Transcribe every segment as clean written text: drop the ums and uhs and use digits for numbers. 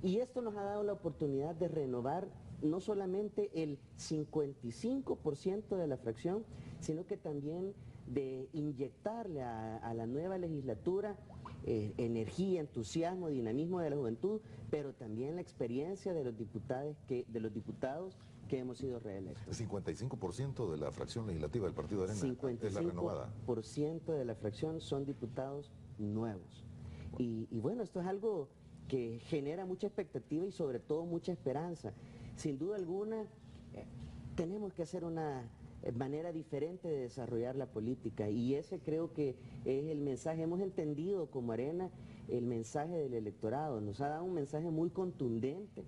Y esto nos ha dado la oportunidad de renovar no solamente el 55% de la fracción, sino que también de inyectarle a la nueva legislatura energía, entusiasmo, dinamismo de la juventud, pero también la experiencia de los diputados que hemos sido reelectos. 55% de la fracción legislativa del Partido Arena es la renovada. 55% de la fracción son diputados nuevos. Y bueno, esto es algo que genera mucha expectativa y sobre todo mucha esperanza. Sin duda alguna, tenemos que hacer una manera diferente de desarrollar la política, y ese creo que es el mensaje. Hemos entendido como Arena el mensaje del electorado, nos ha dado un mensaje muy contundente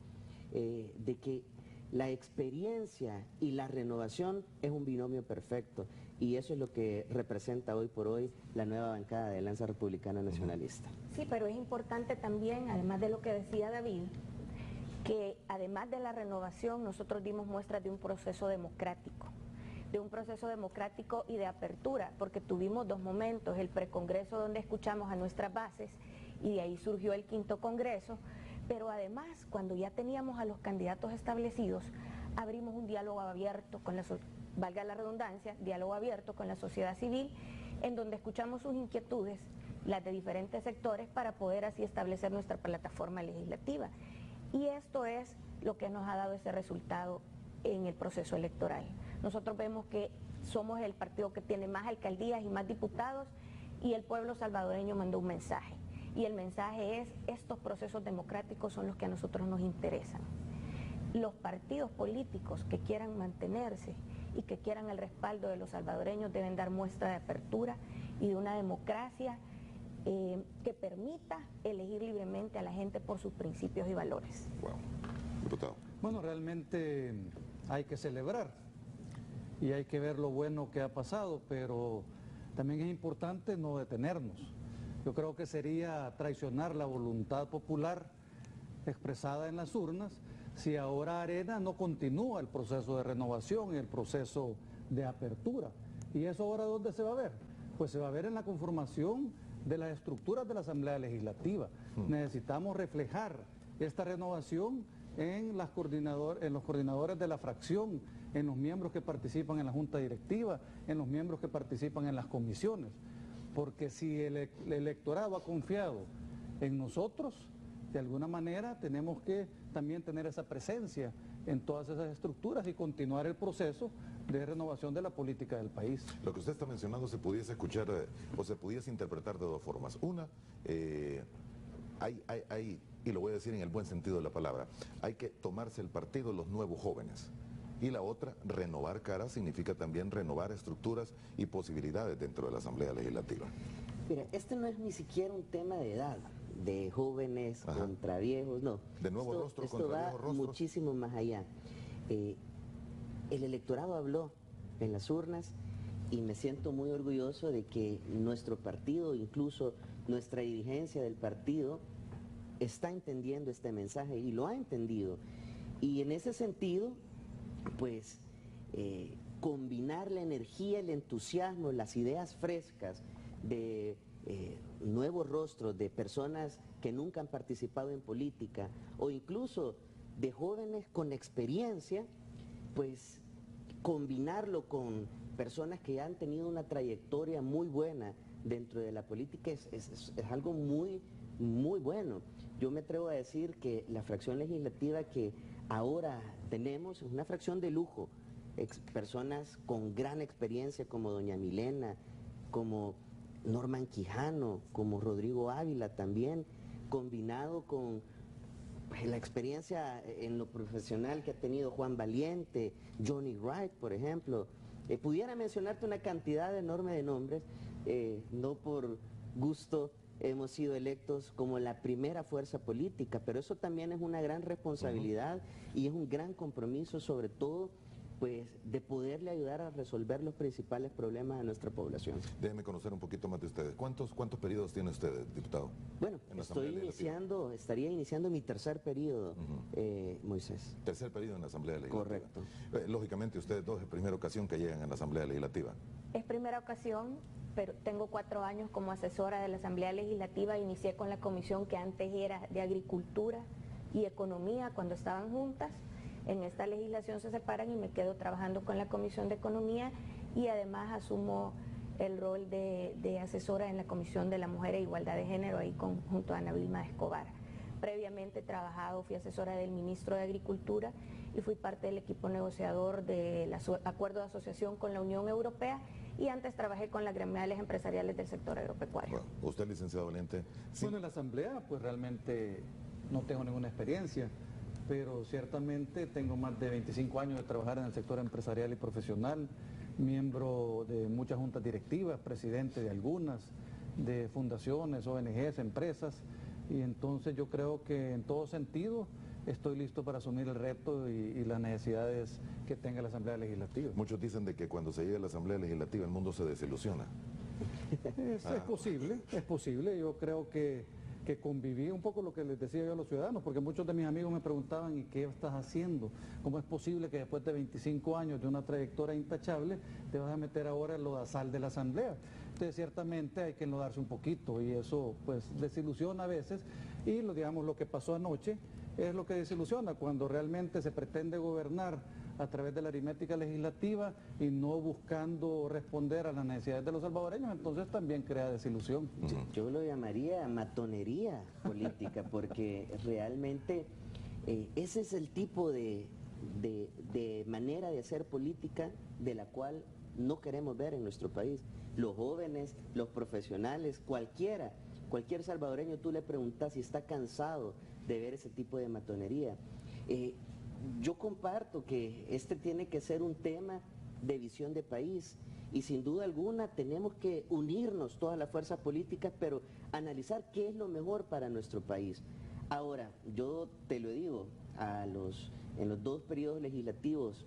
de que la experiencia y la renovación es un binomio perfecto, y eso es lo que representa hoy por hoy la nueva bancada de Alianza Republicana Nacionalista. Sí, pero es importante también, además de lo que decía David, que además de la renovación nosotros dimos muestras de un proceso democrático y de apertura, porque tuvimos dos momentos: el precongreso, donde escuchamos a nuestras bases, y de ahí surgió el quinto congreso, pero además cuando ya teníamos a los candidatos establecidos, abrimos un diálogo abierto con valga la redundancia, diálogo abierto con la sociedad civil, en donde escuchamos sus inquietudes, las de diferentes sectores, para poder así establecer nuestra plataforma legislativa. Y esto es lo que nos ha dado ese resultado en el proceso electoral. Nosotros vemos que somos el partido que tiene más alcaldías y más diputados, y el pueblo salvadoreño mandó un mensaje. Y el mensaje es: estos procesos democráticos son los que a nosotros nos interesan. Los partidos políticos que quieran mantenerse y que quieran el respaldo de los salvadoreños deben dar muestra de apertura y de una democracia que permita elegir libremente a la gente por sus principios y valores. Wow. Diputado. Bueno, realmente hay que celebrar y hay que ver lo bueno que ha pasado, pero también es importante no detenernos. Yo creo que sería traicionar la voluntad popular expresada en las urnas si ahora Arena no continúa el proceso de renovación y el proceso de apertura. ¿Y eso ahora dónde se va a ver? Pues se va a ver en la conformación de las estructuras de la Asamblea Legislativa. Necesitamos reflejar esta renovación en los coordinadores de la fracción, en los miembros que participan en la junta directiva, en los miembros que participan en las comisiones. Porque si el electorado ha confiado en nosotros, de alguna manera tenemos que también tener esa presencia en todas esas estructuras y continuar el proceso de renovación de la política del país. Lo que usted está mencionando se pudiese escuchar o se pudiese interpretar de dos formas. Una, hay, y lo voy a decir en el buen sentido de la palabra, hay que tomarse el partido los nuevos jóvenes. Y la otra, renovar caras, significa también renovar estructuras y posibilidades dentro de la Asamblea Legislativa. Mira, este no es ni siquiera un tema de edad, de jóvenes contra viejos, no. De nuevos rostros contra viejos rostros. Muchísimo más allá. El electorado habló en las urnas, y me siento muy orgulloso de que nuestro partido, incluso nuestra dirigencia del partido, está entendiendo este mensaje y lo ha entendido. Y en ese sentido, pues, combinar la energía, el entusiasmo, las ideas frescas de nuevos rostros, de personas que nunca han participado en política, o incluso de jóvenes con experiencia, pues combinarlo con personas que ya han tenido una trayectoria muy buena dentro de la política es algo muy, muy bueno. Yo me atrevo a decir que la fracción legislativa que ahora tenemos es una fracción de lujo, personas con gran experiencia como doña Milena, como Norman Quijano, como Rodrigo Ávila también, combinado con la experiencia en lo profesional que ha tenido Juan Valiente, Johnny Wright, por ejemplo. Pudiera mencionarte una cantidad enorme de nombres, no por gusto hemos sido electos como la primera fuerza política, pero eso también es una gran responsabilidad y es un gran compromiso, sobre todo pues de poderle ayudar a resolver los principales problemas de nuestra población. Déjeme conocer un poquito más de ustedes. ¿Cuántos periodos tiene usted, diputado? Bueno, estaría iniciando mi tercer periodo, Moisés. Tercer periodo en la Asamblea Legislativa. Correcto. Lógicamente ustedes dos es primera ocasión que llegan a la Asamblea Legislativa. Es primera ocasión, pero tengo 4 años como asesora de la Asamblea Legislativa. Inicié con la comisión que antes era de Agricultura, y Economía cuando estaban juntas. En esta legislación se separan y me quedo trabajando con la Comisión de Economía y además asumo el rol de asesora en la Comisión de la Mujer e Igualdad de Género ahí junto a Ana Vilma Escobar. Previamente he trabajado, fui asesora del ministro de Agricultura y fui parte del equipo negociador del acuerdo de asociación con la Unión Europea y antes trabajé con las gremiales empresariales del sector agropecuario. Bueno, usted, licenciado Valiente. Sí. Bueno, en la asamblea pues realmente no tengo ninguna experiencia, pero ciertamente tengo más de 25 años de trabajar en el sector empresarial y profesional, miembro de muchas juntas directivas, presidente de algunas, de fundaciones, ONGs, empresas, y entonces yo creo que en todo sentido estoy listo para asumir el reto y las necesidades que tenga la Asamblea Legislativa. Muchos dicen de que cuando se llega a la Asamblea Legislativa el mundo se desilusiona. Es posible, yo creo que conviví un poco lo que les decía yo a los ciudadanos, porque muchos de mis amigos me preguntaban, ¿y qué estás haciendo? ¿Cómo es posible que después de 25 años de una trayectoria intachable te vas a meter ahora en lo lodazal de la Asamblea? Entonces ciertamente hay que enlodarse un poquito y eso pues desilusiona a veces y digamos lo que pasó anoche es lo que desilusiona cuando realmente se pretende gobernar a través de la aritmética legislativa y no buscando responder a las necesidades de los salvadoreños, entonces también crea desilusión. Yo lo llamaría matonería política, porque realmente ese es el tipo de manera de hacer política de la cual no queremos ver en nuestro país. Los jóvenes, los profesionales, cualquier salvadoreño tú le preguntas si está cansado de ver ese tipo de matonería. Yo comparto que este tiene que ser un tema de visión de país y sin duda alguna tenemos que unirnos todas las fuerzas políticas, pero analizar qué es lo mejor para nuestro país. Ahora, yo te lo digo, en los 2 periodos legislativos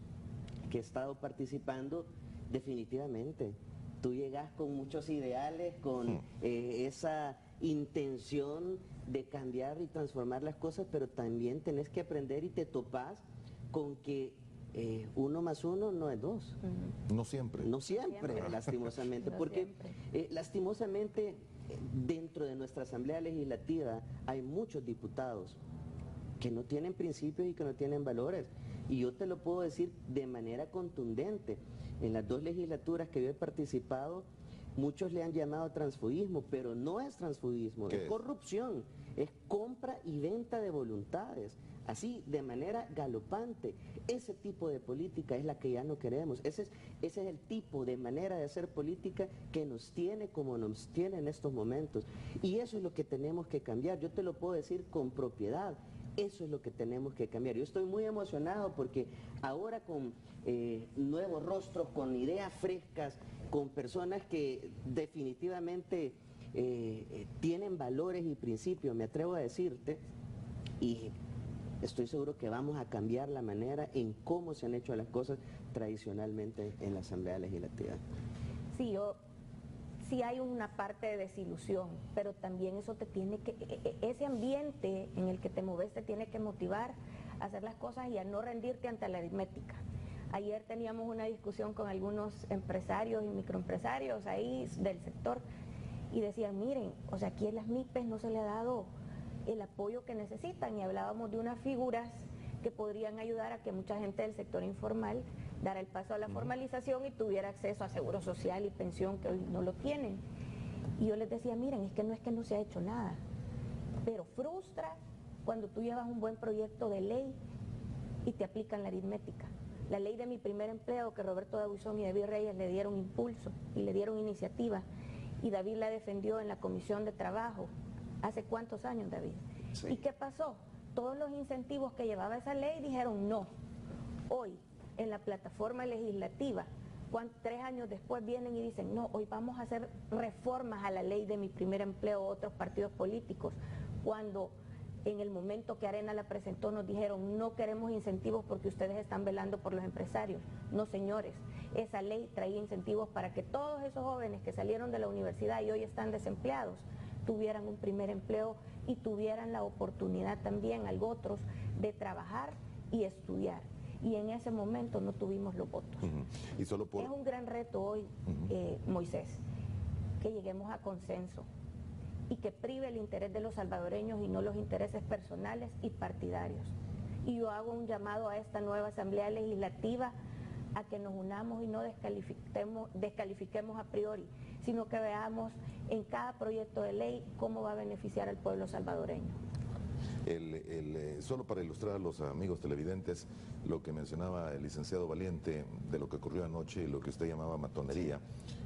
que he estado participando, definitivamente, tú llegas con muchos ideales, con esa intención de cambiar y transformar las cosas, pero también tenés que aprender y te topás con que 1 más 1 no es 2. No siempre. No siempre, lastimosamente, porque lastimosamente dentro de nuestra Asamblea Legislativa hay muchos diputados que no tienen principios y que no tienen valores. Y yo te lo puedo decir de manera contundente. En las 2 legislaturas que yo he participado, muchos le han llamado transfugismo, pero no es transfugismo, es corrupción, es compra y venta de voluntades, así de manera galopante. Ese tipo de política es la que ya no queremos, ese es el tipo de manera de hacer política que nos tiene como nos tiene en estos momentos. Y eso es lo que tenemos que cambiar, yo te lo puedo decir con propiedad. Eso es lo que tenemos que cambiar. Yo estoy muy emocionado porque ahora con nuevos rostros, con ideas frescas, con personas que definitivamente tienen valores y principios, me atrevo a decirte, y estoy seguro que vamos a cambiar la manera en cómo se han hecho las cosas tradicionalmente en la Asamblea Legislativa. Sí hay una parte de desilusión, pero también eso te tiene que, ese ambiente en el que te mueves te tiene que motivar a hacer las cosas y a no rendirte ante la aritmética. Ayer teníamos una discusión con algunos empresarios y microempresarios ahí del sector y decían, miren, o sea, aquí en las MIPES no se le ha dado el apoyo que necesitan y hablábamos de unas figuras que podrían ayudar a que mucha gente del sector informal diera el paso a la formalización y tuviera acceso a seguro social y pensión que hoy no lo tienen. Y yo les decía, miren, es que no se ha hecho nada, pero frustra cuando tú llevas un buen proyecto de ley y te aplican la aritmética. La ley de mi primer empleo, que Roberto Dabuizón y David Reyes le dieron impulso y le dieron iniciativa, y David la defendió en la Comisión de Trabajo. ¿Hace cuántos años, David? Sí. ¿Y qué pasó? Todos los incentivos que llevaba esa ley dijeron no. Hoy, en la plataforma legislativa, 3 años después vienen y dicen, no, hoy vamos a hacer reformas a la ley de mi primer empleo, otros partidos políticos, cuando en el momento que Arena la presentó nos dijeron, no queremos incentivos porque ustedes están velando por los empresarios. No, señores, esa ley traía incentivos para que todos esos jóvenes que salieron de la universidad y hoy están desempleados, tuvieran un primer empleo y tuvieran la oportunidad también, otros, de trabajar y estudiar. Y en ese momento no tuvimos los votos. Y solo por... Es un gran reto hoy, Moisés, que lleguemos a consenso y que prive el interés de los salvadoreños y no los intereses personales y partidarios. Y yo hago un llamado a esta nueva Asamblea Legislativa a que nos unamos y no descalifiquemos a priori, sino que veamos en cada proyecto de ley cómo va a beneficiar al pueblo salvadoreño. Solo para ilustrar a los amigos televidentes lo que mencionaba el licenciado Valiente de lo que ocurrió anoche y lo que usted llamaba matonería,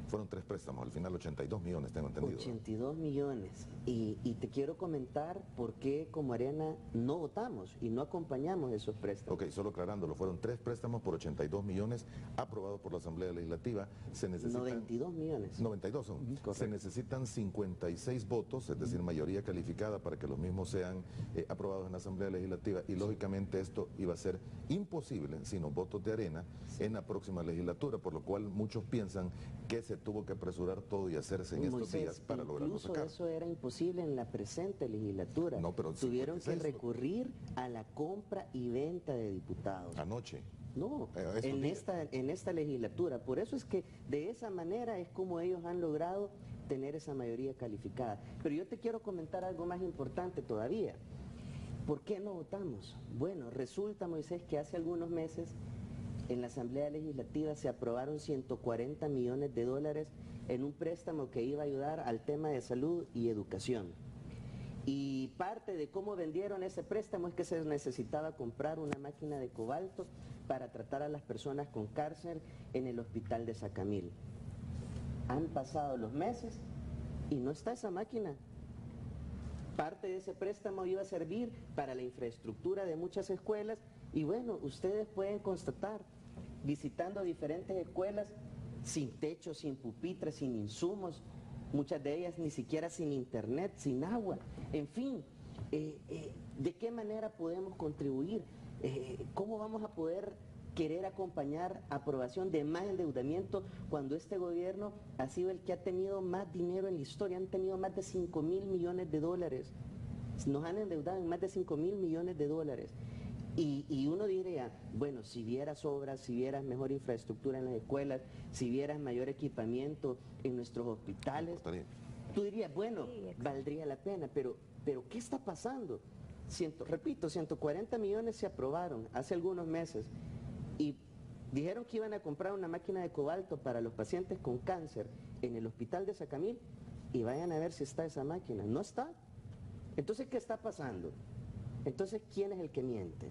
fueron 3 préstamos, al final 82 millones, tengo entendido. 82 millones. Y te quiero comentar por qué como Arena no votamos y no acompañamos esos préstamos. Ok, solo aclarándolo, fueron 3 préstamos por 82 millones aprobados por la Asamblea Legislativa. Se necesitan 92 millones. 92 son. Correcto. Se necesitan 56 votos, es decir, mayoría calificada para que los mismos sean aprobados en la Asamblea Legislativa y lógicamente esto iba a ser imposible sin los votos de Arena en la próxima legislatura, por lo cual muchos piensan que se tuvo que apresurar todo y hacerse en estos Moisés, días para lograrlo sacar. Incluso eso era imposible en la presente legislatura. No, pero tuvieron que 56, recurrir a la compra y venta de diputados. Anoche. No, Estos en días. esta legislatura. Por eso es que de esa manera es como ellos han logrado tener esa mayoría calificada. Pero yo te quiero comentar algo más importante todavía. ¿Por qué no votamos? Bueno, resulta, Moisés, que hace algunos meses en la Asamblea Legislativa se aprobaron 140 millones de dólares en un préstamo que iba a ayudar al tema de salud y educación. Y parte de cómo vendieron ese préstamo es que se necesitaba comprar una máquina de cobalto para tratar a las personas con cáncer en el hospital de Sacamil. Han pasado los meses y no está esa máquina. Parte de ese préstamo iba a servir para la infraestructura de muchas escuelas y bueno, ustedes pueden constatar, visitando diferentes escuelas, sin techo, sin pupitres, sin insumos, muchas de ellas ni siquiera sin internet, sin agua, en fin, ¿de qué manera podemos contribuir? ¿Cómo vamos a poder querer acompañar aprobación de más endeudamiento cuando este gobierno ha sido el que ha tenido más dinero en la historia? Han tenido más de 5.000 millones de dólares, nos han endeudado en más de 5.000 millones de dólares. Y uno diría, bueno, si vieras obras, si vieras mejor infraestructura en las escuelas, si vieras mayor equipamiento en nuestros hospitales, tú dirías, bueno, valdría la pena, pero ¿qué está pasando? Repito, 140 millones se aprobaron hace algunos meses y dijeron que iban a comprar una máquina de cobalto para los pacientes con cáncer en el hospital de Sacamil y vayan a ver si está esa máquina. No está. Entonces, ¿qué está pasando? Entonces, ¿quién es el que miente?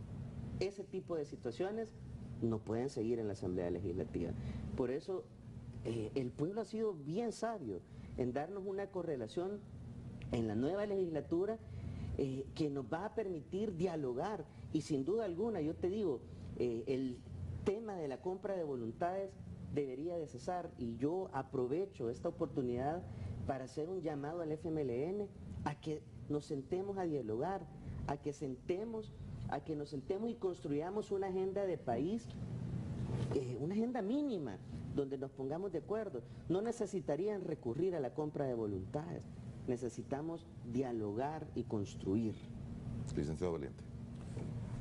Ese tipo de situaciones no pueden seguir en la Asamblea Legislativa. Por eso, el pueblo ha sido bien sabio en darnos una correlación en la nueva legislatura que nos va a permitir dialogar y sin duda alguna, yo te digo, el tema de la compra de voluntades debería de cesar y yo aprovecho esta oportunidad para hacer un llamado al FMLN a que nos sentemos a dialogar, a que nos sentemos y construyamos una agenda de país, una agenda mínima, donde nos pongamos de acuerdo. No necesitarían recurrir a la compra de voluntades, necesitamos dialogar y construir. Licenciado Valiente.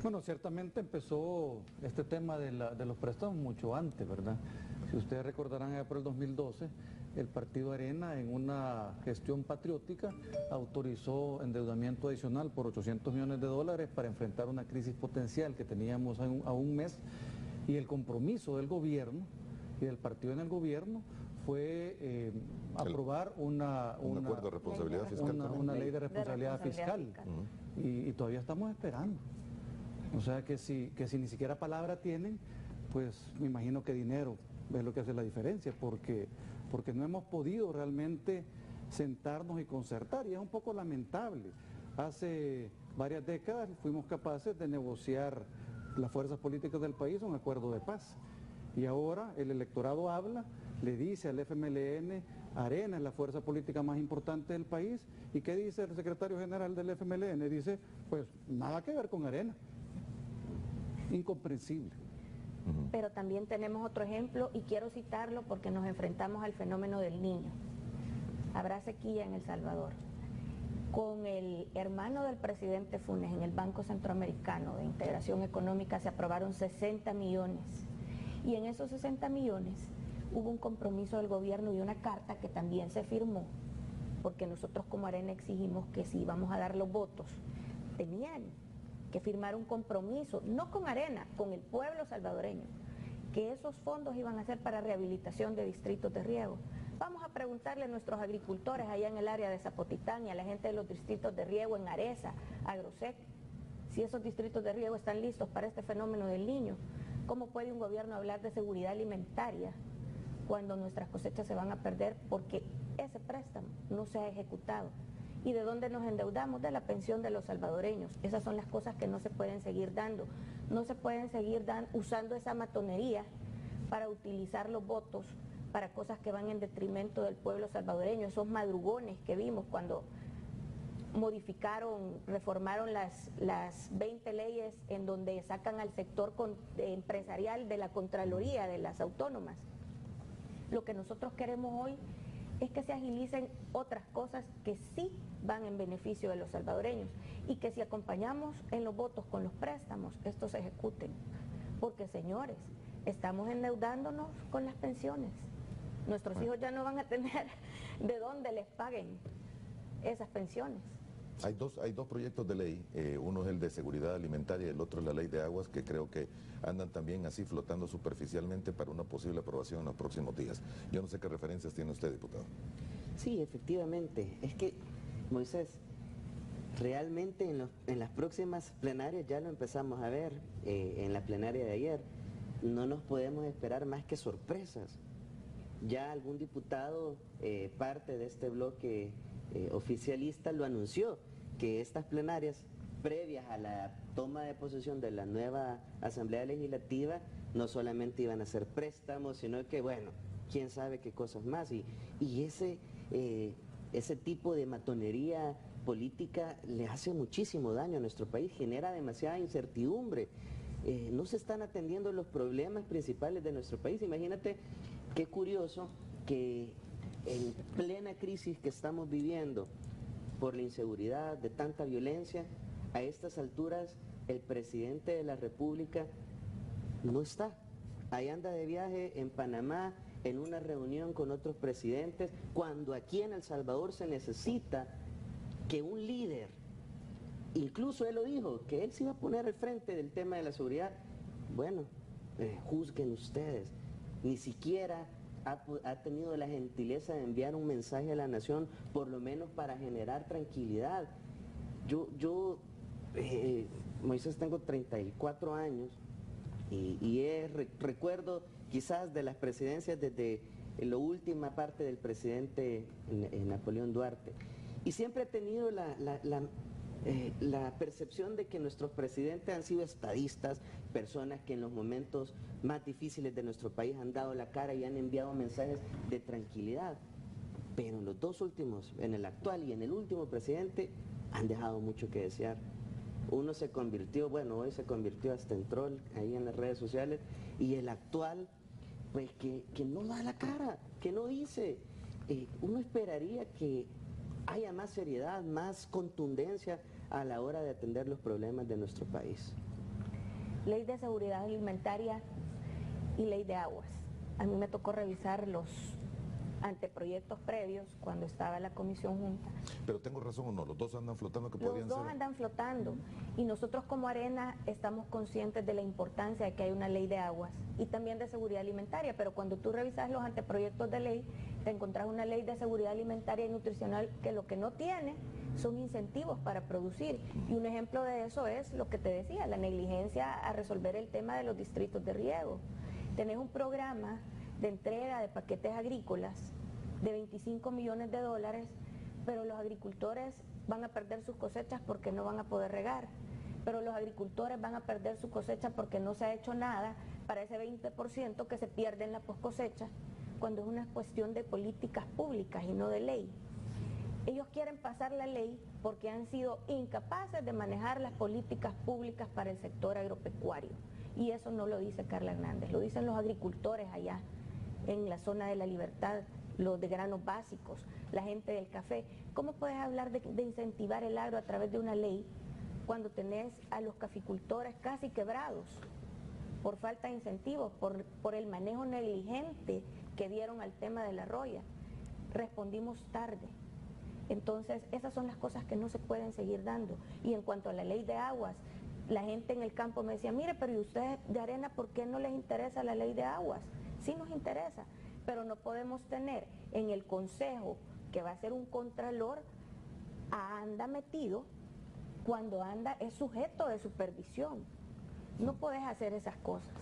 Bueno, ciertamente empezó este tema de los préstamos mucho antes, ¿verdad? Si ustedes recordarán, allá por el 2012, el Partido Arena, en una gestión patriótica, autorizó endeudamiento adicional por 800 millones de dólares para enfrentar una crisis potencial que teníamos a un mes, y el compromiso del gobierno y del partido en el gobierno fue aprobar un acuerdo de responsabilidad fiscal. Una ley de responsabilidad fiscal. Y todavía estamos esperando. O sea que si ni siquiera palabra tienen, pues me imagino que dinero es lo que hace la diferencia, porque no hemos podido realmente sentarnos y concertar, y es un poco lamentable. Hace varias décadas fuimos capaces de negociar las fuerzas políticas del país un acuerdo de paz, y ahora el electorado habla, le dice al FMLN, Arena es la fuerza política más importante del país, y ¿qué dice el secretario general del FMLN? Dice, pues nada que ver con Arena. Incomprensible. Pero también tenemos otro ejemplo y quiero citarlo porque nos enfrentamos al fenómeno del niño. Habrá sequía en El Salvador. Con el hermano del presidente Funes en el Banco Centroamericano de Integración Económica se aprobaron 60 millones. Y en esos 60 millones hubo un compromiso del gobierno y una carta que también se firmó porque nosotros como Arena exigimos que si vamos a dar los votos, tenían que firmar un compromiso, no con Arena, con el pueblo salvadoreño, que esos fondos iban a ser para rehabilitación de distritos de riego. Vamos a preguntarle a nuestros agricultores allá en el área de Zapotitán y a la gente de los distritos de riego en Areza, Agrosec, si esos distritos de riego están listos para este fenómeno del Niño. ¿Cómo puede un gobierno hablar de seguridad alimentaria cuando nuestras cosechas se van a perder porque ese préstamo no se ha ejecutado? ¿Y de dónde nos endeudamos? De la pensión de los salvadoreños. Esas son las cosas que no se pueden seguir dando. No se pueden seguir usando esa matonería para utilizar los votos para cosas que van en detrimento del pueblo salvadoreño. Esos madrugones que vimos cuando modificaron, reformaron las 20 leyes en donde sacan al sector empresarial de la Contraloría, de las autónomas. Lo que nosotros queremos hoy es que se agilicen otras cosas que sí van en beneficio de los salvadoreños y que si acompañamos en los votos con los préstamos, estos se ejecuten. Porque, señores, estamos endeudándonos con las pensiones. Nuestros hijos ya no van a tener de dónde les paguen esas pensiones. Hay dos proyectos de ley, uno es el de seguridad alimentaria y el otro es la ley de aguas, que creo que andan también así flotando superficialmente para una posible aprobación en los próximos días. Yo no sé qué referencias tiene usted, diputado. Sí, efectivamente. Es que, Moisés, realmente en las próximas plenarias ya lo empezamos a ver, en la plenaria de ayer, no nos podemos esperar más que sorpresas. Ya algún diputado, parte de este bloque oficialista, lo anunció, que estas plenarias previas a la toma de posesión de la nueva Asamblea Legislativa no solamente iban a ser préstamos, sino que, bueno, quién sabe qué cosas más. Y ese tipo de matonería política le hace muchísimo daño a nuestro país, genera demasiada incertidumbre. No se están atendiendo los problemas principales de nuestro país. Imagínate qué curioso que en plena crisis que estamos viviendo por la inseguridad, de tanta violencia, a estas alturas el presidente de la República no está. Ahí anda de viaje en Panamá, en una reunión con otros presidentes, cuando aquí en El Salvador se necesita que un líder, incluso él lo dijo, que él se iba a poner al frente del tema de la seguridad. Bueno, juzguen ustedes. Ni siquiera ha tenido la gentileza de enviar un mensaje a la nación, por lo menos para generar tranquilidad. Yo Moisés, tengo 34 años y recuerdo quizás de las presidencias desde la última parte del presidente Napoleón Duarte. Y siempre he tenido la percepción de que nuestros presidentes han sido estadistas, personas que en los momentos más difíciles de nuestro país han dado la cara y han enviado mensajes de tranquilidad. Pero en los dos últimos, en el actual y en el último presidente, han dejado mucho que desear. Uno se convirtió, bueno, hoy se convirtió hasta en troll ahí en las redes sociales, y el actual, pues que no da la cara, que no dice. Uno esperaría que haya más seriedad, más contundencia a la hora de atender los problemas de nuestro país. Ley de seguridad alimentaria y ley de aguas. A mí me tocó revisar los anteproyectos previos cuando estaba la comisión junta. Pero tengo razón o no, los dos andan flotando que podrían ser. Los dos andan flotando y nosotros como Arena estamos conscientes de la importancia de que hay una ley de aguas y también de seguridad alimentaria, pero cuando tú revisas los anteproyectos de ley, te encontrás una ley de seguridad alimentaria y nutricional que lo que no tiene son incentivos para producir. Y un ejemplo de eso es lo que te decía, la negligencia a resolver el tema de los distritos de riego. Tenés un programa de entrega de paquetes agrícolas de 25 millones de dólares, pero los agricultores van a perder sus cosechas porque no van a poder regar, pero los agricultores van a perder su cosecha porque no se ha hecho nada para ese 20% que se pierde en la poscosecha, cuando es una cuestión de políticas públicas y no de ley. Ellos quieren pasar la ley porque han sido incapaces de manejar las políticas públicas para el sector agropecuario. Y eso no lo dice Carla Hernández, lo dicen los agricultores allá en la zona de La Libertad, los de granos básicos, la gente del café. ¿Cómo puedes hablar de incentivar el agro a través de una ley cuando tenés a los caficultores casi quebrados por falta de incentivos, por el manejo negligente que dieron al tema de la roya? Respondimos tarde Entonces, esas son las cosas que no se pueden seguir dando. Y en cuanto a la ley de aguas, la gente en el campo me decía, mire, pero ¿y ustedes de Arena por qué no les interesa la ley de aguas? Sí nos interesa, pero no podemos tener en el consejo, que va a ser un contralor, a ANDA metido, cuando ANDA es sujeto de supervisión. No podés hacer esas cosas.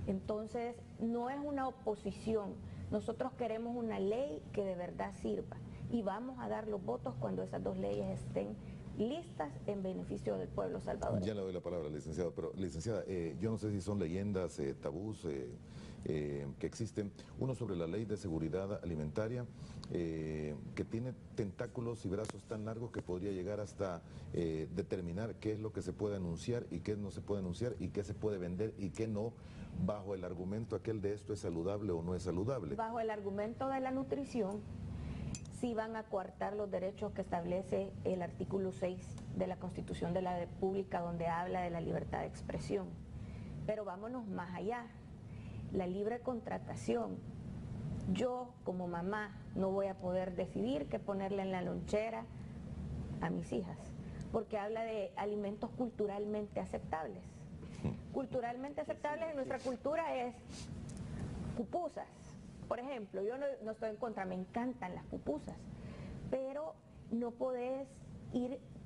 Entonces, no es una oposición. Nosotros queremos una ley que de verdad sirva y vamos a dar los votos cuando esas dos leyes estén listas en beneficio del pueblo salvadoreño. Ya le doy la palabra, licenciado, pero licenciada, yo no sé si son leyendas, tabús que existen. Uno sobre la ley de seguridad alimentaria, que tiene tentáculos y brazos tan largos que podría llegar hasta determinar qué es lo que se puede anunciar y qué no se puede anunciar y qué se puede vender y qué no, bajo el argumento aquel de esto es saludable o no es saludable. Bajo el argumento de la nutrición, sí van a coartar los derechos que establece el artículo 6 de la Constitución de la República, donde habla de la libertad de expresión. Pero vámonos más allá. La libre contratación. Yo, como mamá, no voy a poder decidir qué ponerle en la lonchera a mis hijas, porque habla de alimentos culturalmente aceptables. Culturalmente aceptables en nuestra cultura es pupusas. Por ejemplo, yo no estoy en contra, me encantan las pupusas, pero no podés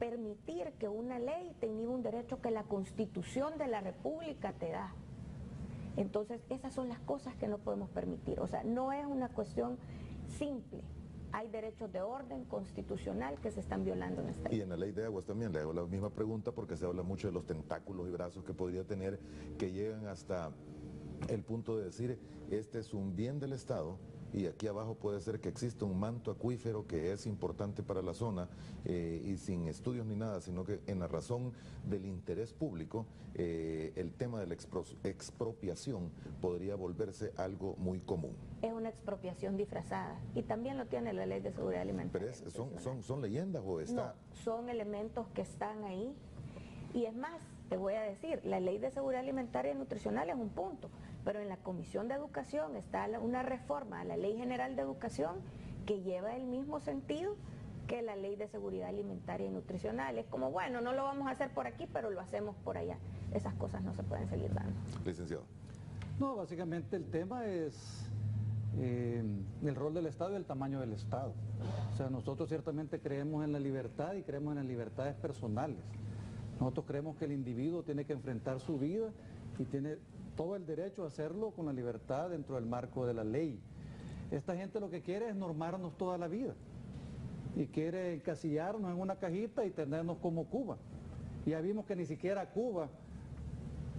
permitir que una ley te inhiba un derecho que la Constitución de la República te da. Entonces, esas son las cosas que no podemos permitir. O sea, no es una cuestión simple. Hay derechos de orden constitucional que se están violando en esta ley. Y en la ley de aguas también le hago la misma pregunta porque se habla mucho de los tentáculos y brazos que podría tener, que llegan hasta el punto de decir, este es un bien del Estado y aquí abajo puede ser que exista un manto acuífero que es importante para la zona y sin estudios ni nada, sino que en la razón del interés público, el tema de la expropiación podría volverse algo muy común. Es una expropiación disfrazada y también lo tiene la Ley de Seguridad Alimentaria. ¿Pero son leyendas o está? No, son elementos que están ahí y es más, te voy a decir, la Ley de Seguridad Alimentaria y Nutricional es un punto, pero en la Comisión de Educación está una reforma a la Ley General de Educación que lleva el mismo sentido que la Ley de Seguridad Alimentaria y Nutricional. Es como, bueno, no lo vamos a hacer por aquí, pero lo hacemos por allá. Esas cosas no se pueden seguir dando. Licenciado. No, básicamente el tema es el rol del Estado y el tamaño del Estado. O sea, nosotros ciertamente creemos en la libertad y creemos en las libertades personales. Nosotros creemos que el individuo tiene que enfrentar su vida y tiene todo el derecho a hacerlo con la libertad dentro del marco de la ley. Esta gente lo que quiere es normarnos toda la vida y quiere encasillarnos en una cajita y tenernos como Cuba. Y ya vimos que ni siquiera Cuba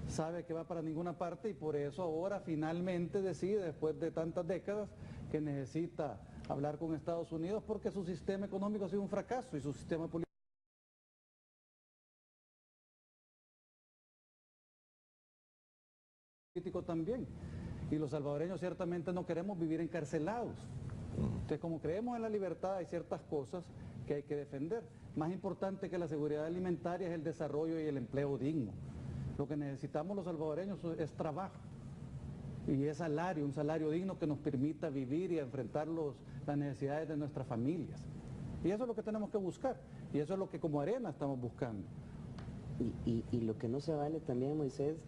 sabe que va para ninguna parte y por eso ahora finalmente decide, después de tantas décadas, que necesita hablar con Estados Unidos porque su sistema económico ha sido un fracaso y su sistema político también. Y los salvadoreños ciertamente no queremos vivir encarcelados. Entonces, como creemos en la libertad, hay ciertas cosas que hay que defender. Más importante que la seguridad alimentaria es el desarrollo y el empleo digno. Lo que necesitamos los salvadoreños es trabajo y es salario, un salario digno que nos permita vivir y enfrentar las necesidades de nuestras familias. Y eso es lo que tenemos que buscar y eso es lo que como Arena estamos buscando. Y lo que no se vale también, Moisés,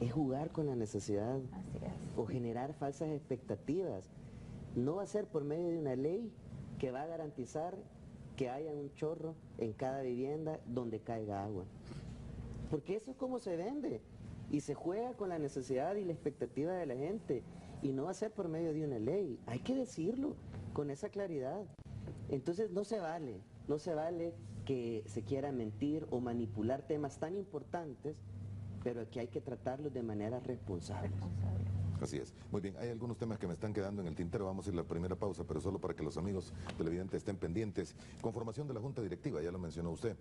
es jugar con la necesidad o generar falsas expectativas. No va a ser por medio de una ley que va a garantizar que haya un chorro en cada vivienda donde caiga agua. Porque eso es como se vende y se juega con la necesidad y la expectativa de la gente y no va a ser por medio de una ley. Hay que decirlo con esa claridad. Entonces no se vale que se quiera mentir o manipular temas tan importantes, pero aquí hay que tratarlos de manera responsable. Así es. Muy bien, hay algunos temas que me están quedando en el tintero, vamos a ir a la primera pausa, pero solo para que los amigos televidentes estén pendientes. Conformación de la Junta Directiva, ya lo mencionó usted.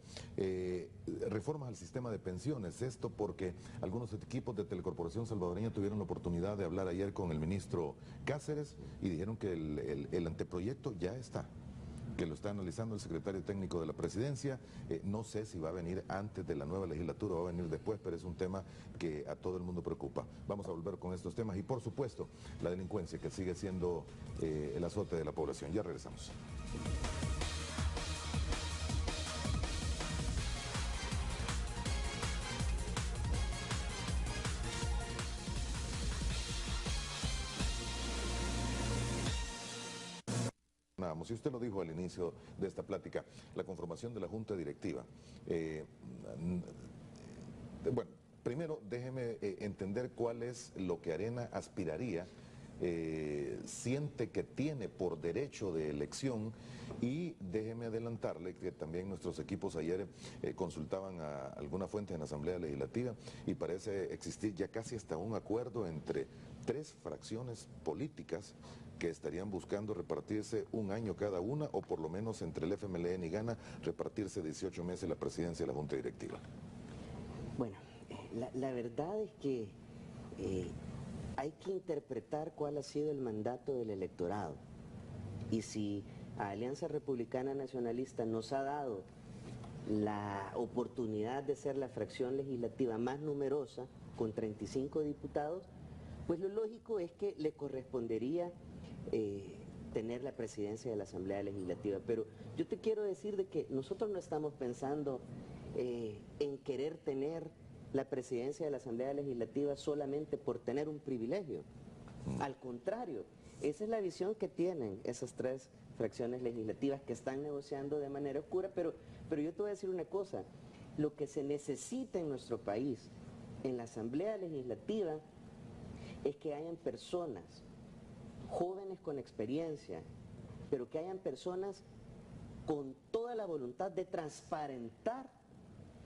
Reformas al sistema de pensiones, esto porque algunos equipos de Telecorporación Salvadoreña tuvieron la oportunidad de hablar ayer con el ministro Cáceres y dijeron que el anteproyecto ya está, que lo está analizando el secretario técnico de la presidencia. No sé si va a venir antes de la nueva legislatura o va a venir después, pero es un tema que a todo el mundo preocupa. Vamos a volver con estos temas y por supuesto la delincuencia que sigue siendo el azote de la población. Ya regresamos. mencionábamos, y usted lo dijo al inicio de esta plática, la conformación de la Junta Directiva. Bueno, primero déjeme entender cuál es lo que Arena aspiraría, siente que tiene por derecho de elección, y déjeme adelantarle que también nuestros equipos ayer consultaban a alguna fuente en la Asamblea Legislativa y parece existir ya casi hasta un acuerdo entre 3 fracciones políticas que estarían buscando repartirse un año cada una, o por lo menos entre el FMLN y Gana repartirse 18 meses la presidencia de la Junta Directiva. Bueno, la verdad es que hay que interpretar cuál ha sido el mandato del electorado. Y si a Alianza Republicana Nacionalista nos ha dado la oportunidad de ser la fracción legislativa más numerosa, con 35 diputados, pues lo lógico es que le correspondería tener la presidencia de la Asamblea Legislativa. Pero yo te quiero decir de que nosotros no estamos pensando en querer tener la presidencia de la Asamblea Legislativa solamente por tener un privilegio. Al contrario, esa es la visión que tienen esas 3 fracciones legislativas que están negociando de manera oscura, pero yo te voy a decir una cosa, lo que se necesita en nuestro país, en la Asamblea Legislativa, es que hayan personas, jóvenes con experiencia, pero que hayan personas con toda la voluntad de transparentar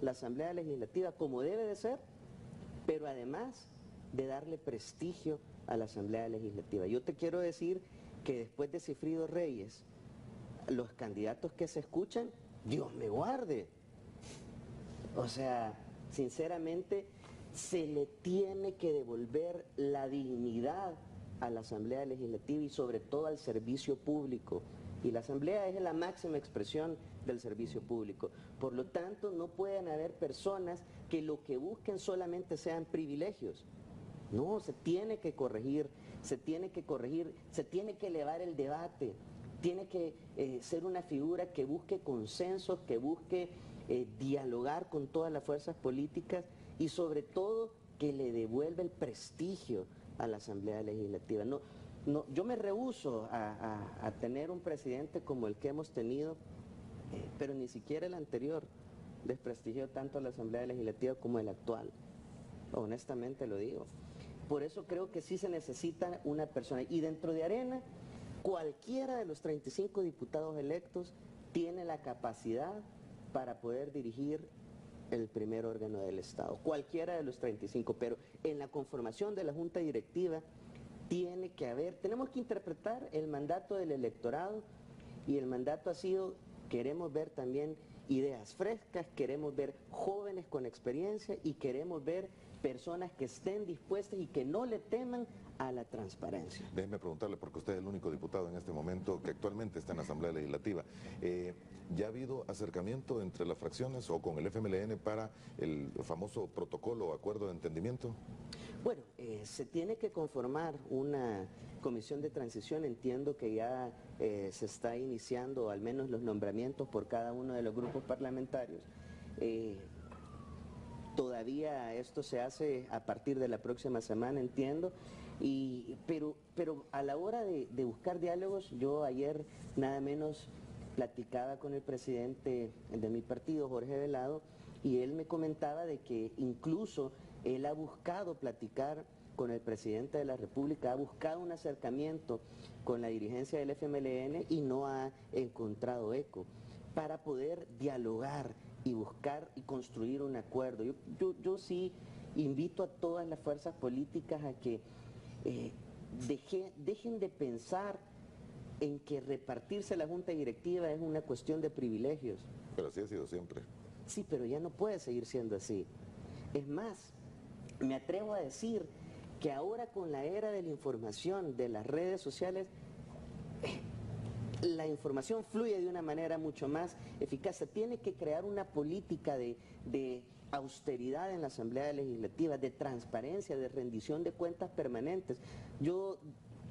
la Asamblea Legislativa como debe de ser, pero además de darle prestigio a la Asamblea Legislativa. Yo te quiero decir que después de Sigfrido Reyes, los candidatos que se escuchan, Dios me guarde. O sea, sinceramente, se le tiene que devolver la dignidad a la Asamblea Legislativa y sobre todo al servicio público. Y la Asamblea es la máxima expresión del servicio público. Por lo tanto, no pueden haber personas que lo que busquen solamente sean privilegios. No, se tiene que corregir, se tiene que elevar el debate, tiene que ser una figura que busque consensos, que busque dialogar con todas las fuerzas políticas y sobre todo que le devuelva el prestigio a la Asamblea Legislativa. No, yo me rehúso a tener un presidente como el que hemos tenido, pero ni siquiera el anterior desprestigió tanto a la Asamblea Legislativa como el actual. Honestamente lo digo. Por eso creo que sí se necesita una persona. Y dentro de Arena, cualquiera de los 35 diputados electos tiene la capacidad para poder dirigir el primer órgano del Estado. Cualquiera de los 35, pero en la conformación de la Junta Directiva tenemos que interpretar el mandato del electorado, y el mandato ha sido, queremos ver también ideas frescas, queremos ver jóvenes con experiencia y queremos ver personas que estén dispuestas y que no le teman a la transparencia. Déjeme preguntarle, porque usted es el único diputado en este momento que actualmente está en la Asamblea Legislativa. ¿Ya ha habido acercamiento entre las fracciones o con el FMLN para el famoso protocolo o acuerdo de entendimiento? Bueno, se tiene que conformar una comisión de transición. Entiendo que ya se está iniciando al menos los nombramientos por cada uno de los grupos parlamentarios. Todavía esto se hace a partir de la próxima semana, entiendo, pero a la hora de buscar diálogos, yo ayer nada menos platicaba con el presidente de mi partido, Jorge Velado, y él me comentaba de que incluso él ha buscado platicar con el presidente de la República, ha buscado un acercamiento con la dirigencia del FMLN y no ha encontrado eco para poder dialogar y buscar y construir un acuerdo. Yo sí invito a todas las fuerzas políticas a que dejen de pensar en que repartirse la Junta Directiva es una cuestión de privilegios. Pero así ha sido siempre. Sí, pero ya no puede seguir siendo así. Es más, me atrevo a decir que ahora con la era de la información, de las redes sociales, la información fluye de una manera mucho más eficaz. Se tiene que crear una política de austeridad en la Asamblea Legislativa, de transparencia, de rendición de cuentas permanentes. Yo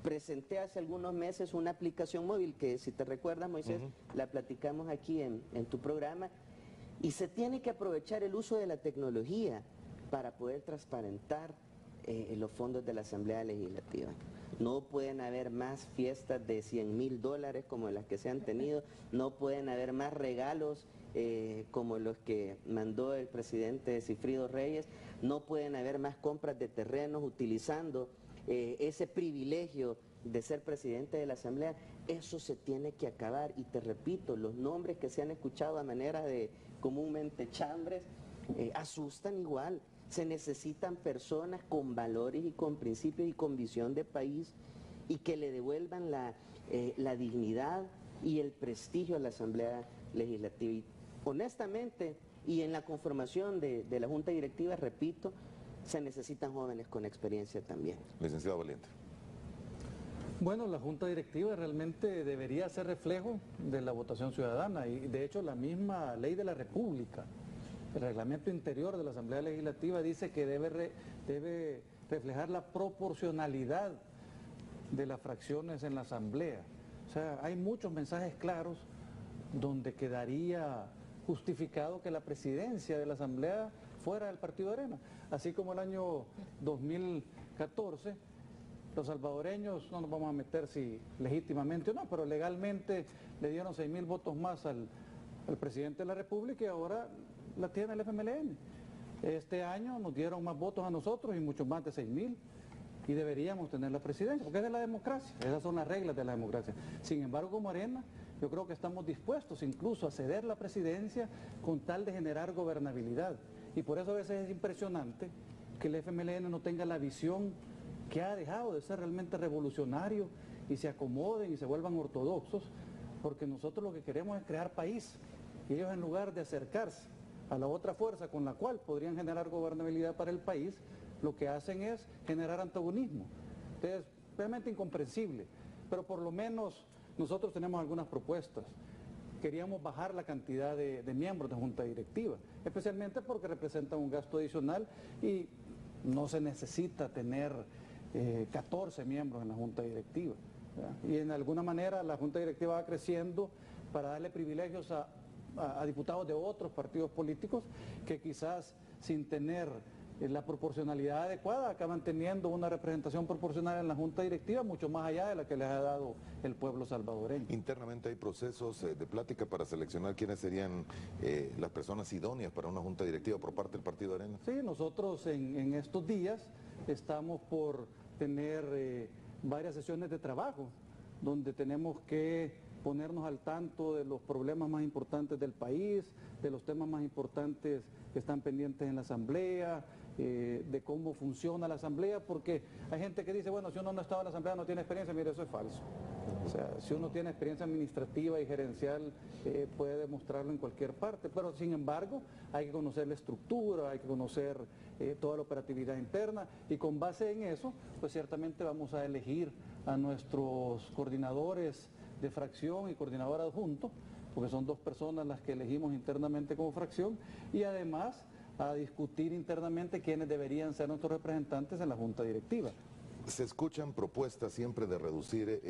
presenté hace algunos meses una aplicación móvil que, si te recuerdas, Moisés, la platicamos aquí en tu programa, y se tiene que aprovechar el uso de la tecnología para poder transparentar los fondos de la Asamblea Legislativa. No pueden haber más fiestas de $100,000 como las que se han tenido, no pueden haber más regalos como los que mandó el presidente Sigfrido Reyes, no pueden haber más compras de terrenos utilizando ese privilegio de ser presidente de la Asamblea. Eso se tiene que acabar, y te repito, los nombres que se han escuchado a manera de comúnmente chambres asustan igual. Se necesitan personas con valores y con principios y con visión de país, y que le devuelvan la dignidad y el prestigio a la Asamblea Legislativa. Y honestamente, y en la conformación de la Junta Directiva, repito, se necesitan jóvenes con experiencia también. Licenciado Valiente. Bueno, la Junta Directiva realmente debería ser reflejo de la votación ciudadana, y de hecho la misma ley de la República, el reglamento interior de la Asamblea Legislativa, dice que debe reflejar la proporcionalidad de las fracciones en la Asamblea. O sea, hay muchos mensajes claros donde quedaría justificado que la presidencia de la Asamblea fuera del Partido Arena. Así como el año 2014, los salvadoreños, no nos vamos a meter si legítimamente o no, pero legalmente le dieron 6,000 votos más al presidente de la República, y ahora la tiene el FMLN. Este año nos dieron más votos a nosotros y mucho más de 6,000, y deberíamos tener la presidencia, porque es de la democracia, esas son las reglas de la democracia. Sin embargo, como Arena, yo creo que estamos dispuestos incluso a ceder la presidencia con tal de generar gobernabilidad, y por eso a veces es impresionante que el FMLN no tenga la visión que ha dejado de ser realmente revolucionario, y se acomoden y se vuelvan ortodoxos, porque nosotros lo que queremos es crear país, y ellos, en lugar de acercarse a la otra fuerza con la cual podrían generar gobernabilidad para el país, lo que hacen es generar antagonismo. Entonces, realmente incomprensible, pero por lo menos nosotros tenemos algunas propuestas. Queríamos bajar la cantidad de miembros de Junta Directiva, especialmente porque representan un gasto adicional, y no se necesita tener 14 miembros en la Junta Directiva, ¿verdad? Y en alguna manera la Junta Directiva va creciendo para darle privilegios a diputados de otros partidos políticos que quizás, sin tener la proporcionalidad adecuada, acaban teniendo una representación proporcional en la Junta Directiva mucho más allá de la que les ha dado el pueblo salvadoreño. Internamente hay procesos de plática para seleccionar quiénes serían las personas idóneas para una Junta Directiva por parte del Partido Arena. Sí, nosotros en estos días estamos por tener varias sesiones de trabajo, donde tenemos que ponernos al tanto de los problemas más importantes del país, de los temas más importantes que están pendientes en la Asamblea, de cómo funciona la Asamblea, porque hay gente que dice, bueno, si uno no estaba en la Asamblea no tiene experiencia. Mire, eso es falso. O sea, si uno tiene experiencia administrativa y gerencial, puede demostrarlo en cualquier parte, pero sin embargo hay que conocer la estructura, hay que conocer toda la operatividad interna, y con base en eso, pues ciertamente vamos a elegir a nuestros coordinadores de fracción y coordinador adjunto, porque son 2 personas las que elegimos internamente como fracción, y además a discutir internamente quiénes deberían ser nuestros representantes en la Junta Directiva. Se escuchan propuestas siempre de reducir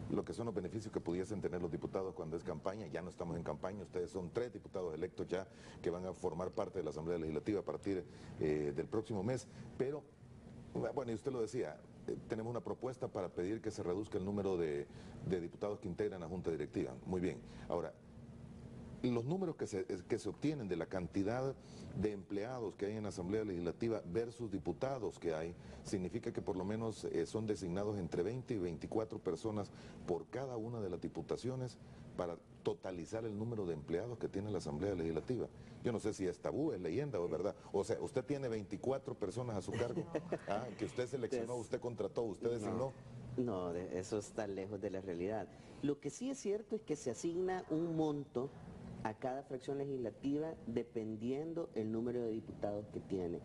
lo que son los beneficios que pudiesen tener los diputados cuando es campaña. Ya no estamos en campaña, ustedes son 3 diputados electos ya que van a formar parte de la Asamblea Legislativa a partir del próximo mes, pero, bueno, y usted lo decía, tenemos una propuesta para pedir que se reduzca el número de diputados que integran la Junta Directiva. Muy bien. Ahora, los números que se obtienen de la cantidad de empleados que hay en la Asamblea Legislativa versus diputados que hay, significa que por lo menos son designados entre 20 y 24 personas por cada una de las diputaciones para totalizar el número de empleados que tiene la Asamblea Legislativa. Yo no sé si es tabú, es leyenda o es verdad. O sea, usted tiene 24 personas a su cargo, que usted seleccionó, usted contrató, usted designó. No, eso está lejos de la realidad. Lo que sí es cierto es que se asigna un monto a cada fracción legislativa dependiendo el número de diputados que tiene.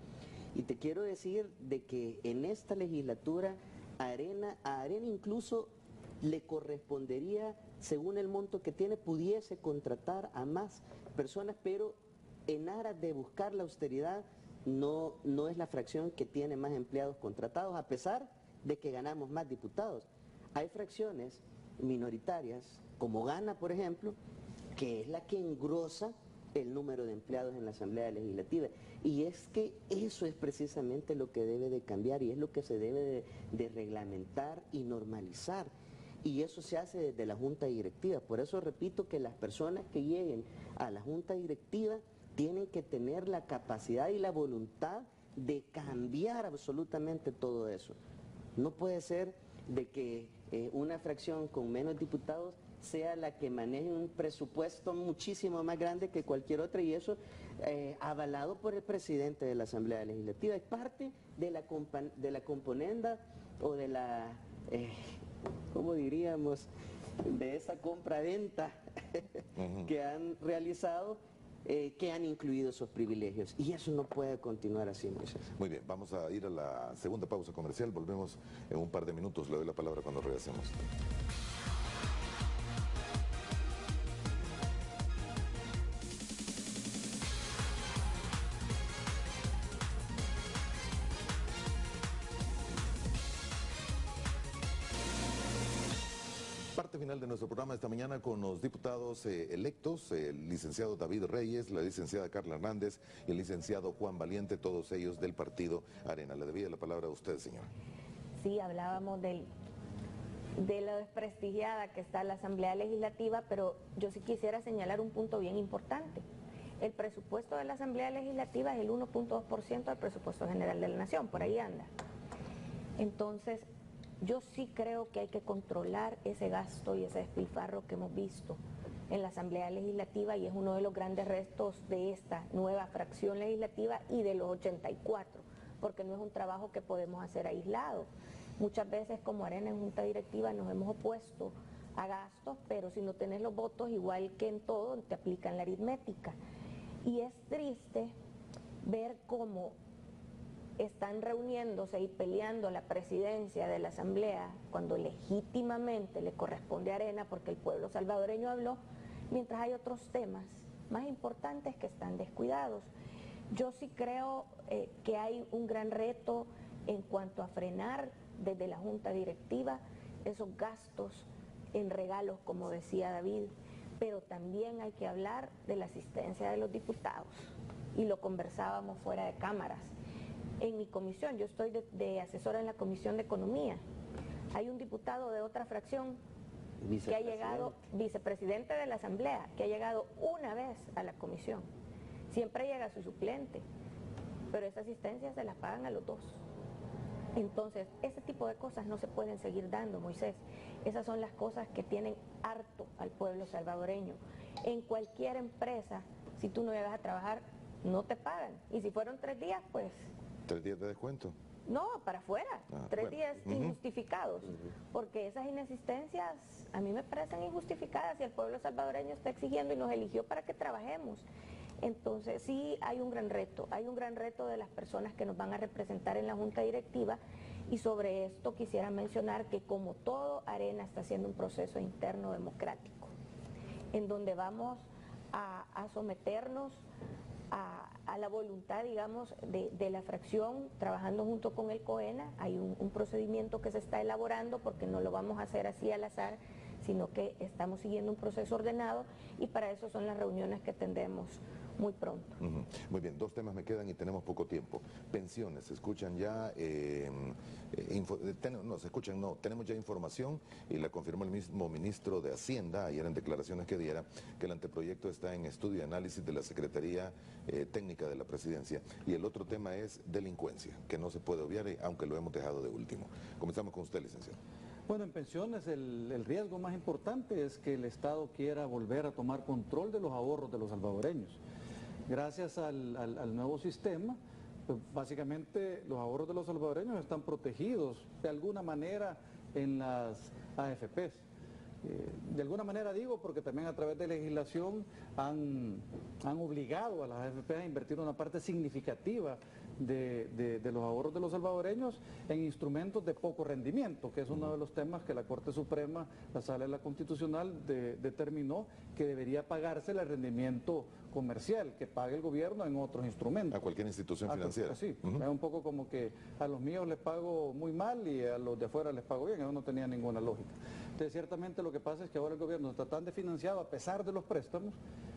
Y te quiero decir de que en esta legislatura a Arena incluso le correspondería, según el monto que tiene, pudiese contratar a más personas, pero en aras de buscar la austeridad no es la fracción que tiene más empleados contratados, a pesar de que ganamos más diputados. Hay fracciones minoritarias, como Gana, por ejemplo, que es la que engrosa el número de empleados en la Asamblea Legislativa. Y es que eso es precisamente lo que debe de cambiar y es lo que se debe de reglamentar y normalizar. Y eso se hace desde la Junta Directiva. Por eso repito que las personas que lleguen a la Junta Directiva tienen que tener la capacidad y la voluntad de cambiar absolutamente todo eso. No puede ser de que una fracción con menos diputados sea la que maneje un presupuesto muchísimo más grande que cualquier otra, y eso avalado por el presidente de la Asamblea Legislativa. Es parte de la componenda o de la, ¿cómo diríamos?, de esa compra-venta que han realizado, que han incluido esos privilegios. Y eso no puede continuar así, Moisés. Muy bien, vamos a ir a la segunda pausa comercial. Volvemos en un par de minutos. Le doy la palabra cuando regresemos. Parte final de nuestro programa esta mañana con los diputados electos, el licenciado David Reyes, la licenciada Carla Hernández y el licenciado Juan Valiente, todos ellos del partido Arena. Le debía la palabra a usted, señora. Sí, hablábamos de lo desprestigiada que está la Asamblea Legislativa, pero yo sí quisiera señalar un punto bien importante. El presupuesto de la Asamblea Legislativa es el 1.2% del presupuesto general de la Nación, por ahí anda. Entonces, yo sí creo que hay que controlar ese gasto y ese despilfarro que hemos visto en la Asamblea Legislativa, y es uno de los grandes retos de esta nueva fracción legislativa y de los 84, porque no es un trabajo que podemos hacer aislado. Muchas veces como Arena en Junta Directiva nos hemos opuesto a gastos, pero si no tenés los votos, igual que en todo, te aplican la aritmética. Y es triste ver cómo están reuniéndose y peleando la presidencia de la Asamblea cuando legítimamente le corresponde a Arena porque el pueblo salvadoreño habló, mientras hay otros temas más importantes que están descuidados. Yo sí creo que hay un gran reto en cuanto a frenar desde la Junta Directiva esos gastos en regalos, como decía David, pero también hay que hablar de la asistencia de los diputados, y lo conversábamos fuera de cámaras. En mi comisión, yo estoy de asesora en la Comisión de Economía, hay un diputado de otra fracción que ha llegado, vicepresidente de la Asamblea, que ha llegado una vez a la comisión. Siempre llega su suplente, pero esa asistencia se la pagan a los dos. Entonces, ese tipo de cosas no se pueden seguir dando, Moisés. Esas son las cosas que tienen harto al pueblo salvadoreño. En cualquier empresa, si tú no llegas a trabajar, no te pagan. Y si fueron 3 días, pues... 3 días de descuento. No, para afuera, 3 días injustificados, porque esas inasistencias a mí me parecen injustificadas y el pueblo salvadoreño está exigiendo y nos eligió para que trabajemos. Entonces sí hay un gran reto de las personas que nos van a representar en la Junta Directiva, y sobre esto quisiera mencionar que como todo, Arena está haciendo un proceso interno democrático, en donde vamos a someternos a la voluntad, digamos, de la fracción, trabajando junto con el COENA. Hay un procedimiento que se está elaborando, porque no lo vamos a hacer así al azar, sino que estamos siguiendo un proceso ordenado, y para eso son las reuniones que tendremos muy pronto. Muy bien, 2 temas me quedan y tenemos poco tiempo. Pensiones, ¿se escuchan ya? Tenemos ya información, y la confirmó el mismo ministro de Hacienda ayer en declaraciones que diera, que el anteproyecto está en estudio y análisis de la Secretaría Técnica de la Presidencia. Y el otro tema es delincuencia, que no se puede obviar, aunque lo hemos dejado de último. Comenzamos con usted, licenciado. Bueno, en pensiones el riesgo más importante es que el Estado quiera volver a tomar control de los ahorros de los salvadoreños. Gracias al nuevo sistema, pues básicamente los ahorros de los salvadoreños están protegidos de alguna manera en las AFPs. De alguna manera digo, porque también a través de legislación han obligado a las AFP a invertir una parte significativa de los ahorros de los salvadoreños en instrumentos de poco rendimiento, que es uno de los temas que la Corte Suprema, la Sala de la Constitucional, determinó que debería pagarse el rendimiento comercial que pague el gobierno en otros instrumentos. A cualquier institución financiera. Sí, es un poco como que a los míos les pago muy mal y a los de afuera les pago bien, eso no tenía ninguna lógica. Entonces, ciertamente lo que pasa es que ahora el gobierno está tan desfinanciado a pesar de los préstamos,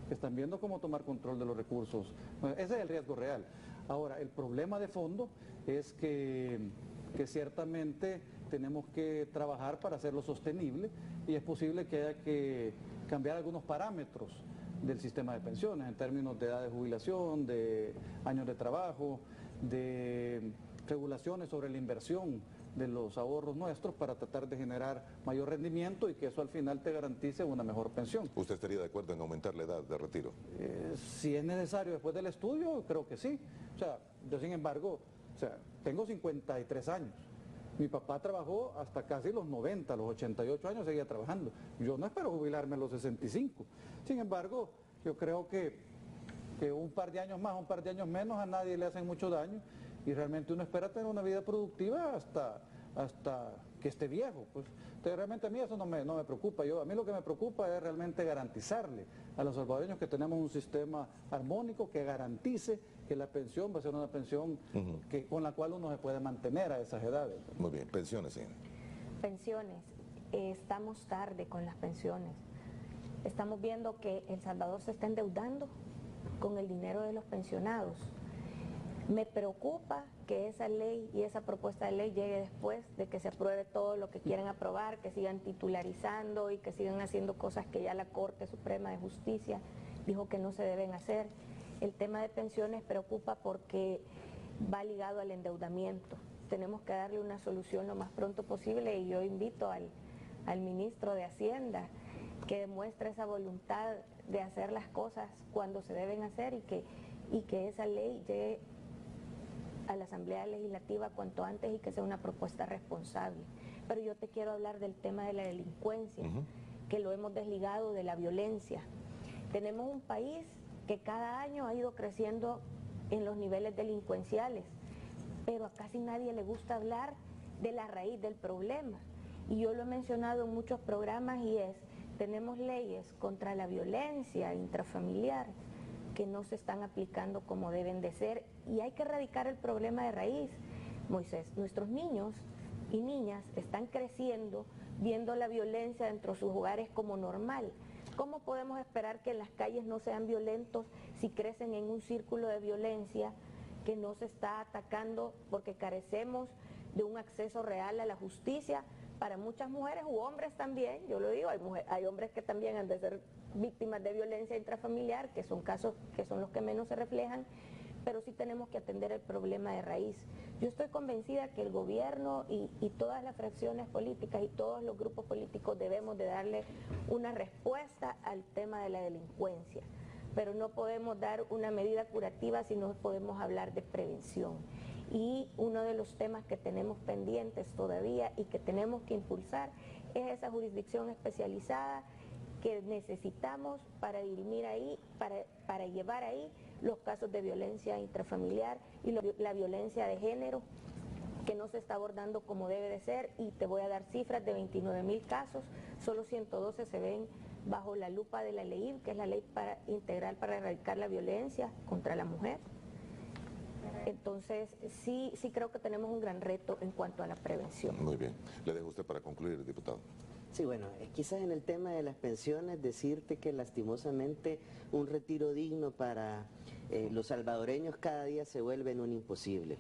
que están viendo cómo tomar control de los recursos. Bueno, ese es el riesgo real. Ahora, el problema de fondo es que ciertamente tenemos que trabajar para hacerlo sostenible y es posible que haya que cambiar algunos parámetros del sistema de pensiones en términos de edad de jubilación, de años de trabajo, de regulaciones sobre la inversión de los ahorros nuestros para tratar de generar mayor rendimiento y que eso al final te garantice una mejor pensión. ¿Usted estaría de acuerdo en aumentar la edad de retiro? Si es necesario después del estudio, creo que sí. O sea, yo sin embargo, tengo 53 años. Mi papá trabajó hasta casi los 90, los 88 años seguía trabajando. Yo no espero jubilarme a los 65. Sin embargo, yo creo que un par de años más, un par de años menos a nadie le hacen mucho daño y realmente uno espera tener una vida productiva hasta que esté viejo. Pues. Entonces realmente a mí eso no me preocupa. A mí lo que me preocupa es realmente garantizarle a los salvadoreños que tenemos un sistema armónico que garantice que la pensión va a ser una pensión con la cual uno se puede mantener a esas edades. Muy bien, pensiones, sí. Pensiones. Estamos tarde con las pensiones. Estamos viendo que El Salvador se está endeudando con el dinero de los pensionados. Me preocupa que esa ley y esa propuesta de ley llegue después de que se apruebe todo lo que quieren aprobar, que sigan titularizando y que sigan haciendo cosas que ya la Corte Suprema de Justicia dijo que no se deben hacer. El tema de pensiones preocupa porque va ligado al endeudamiento. Tenemos que darle una solución lo más pronto posible y yo invito al ministro de Hacienda que demuestre esa voluntad de hacer las cosas cuando se deben hacer y que esa ley llegue a la Asamblea Legislativa cuanto antes y que sea una propuesta responsable. Pero yo te quiero hablar del tema de la delincuencia, que lo hemos desligado de la violencia. Tenemos un país que cada año ha ido creciendo en los niveles delincuenciales, pero a casi nadie le gusta hablar de la raíz del problema. Y yo lo he mencionado en muchos programas y tenemos leyes contra la violencia intrafamiliar que no se están aplicando como deben de ser y hay que erradicar el problema de raíz. Moisés, nuestros niños y niñas están creciendo viendo la violencia dentro de sus hogares como normal. ¿Cómo podemos esperar que en las calles no sean violentos si crecen en un círculo de violencia que no se está atacando porque carecemos de un acceso real a la justicia? Para muchas mujeres u hombres también, yo lo digo, hay hombres que también han de ser víctimas de violencia intrafamiliar, que son casos que son los que menos se reflejan, pero sí tenemos que atender el problema de raíz. Yo estoy convencida que el gobierno y todas las fracciones políticas y todos los grupos políticos debemos de darle una respuesta al tema de la delincuencia, pero no podemos dar una medida curativa si no podemos hablar de prevención. Y uno de los temas que tenemos pendientes todavía y que tenemos que impulsar es esa jurisdicción especializada que necesitamos para dirimir ahí, para llevar ahí los casos de violencia intrafamiliar y la violencia de género que no se está abordando como debe de ser. Y te voy a dar cifras de 29,000 casos, solo 112 se ven bajo la lupa de la ley, que es la ley integral para erradicar la violencia contra la mujer. Entonces, sí creo que tenemos un gran reto en cuanto a la prevención. Muy bien. Le dejo a usted para concluir, diputado. Sí, bueno, quizás en el tema de las pensiones decirte que lastimosamente un retiro digno para los salvadoreños cada día se vuelve en un imposible.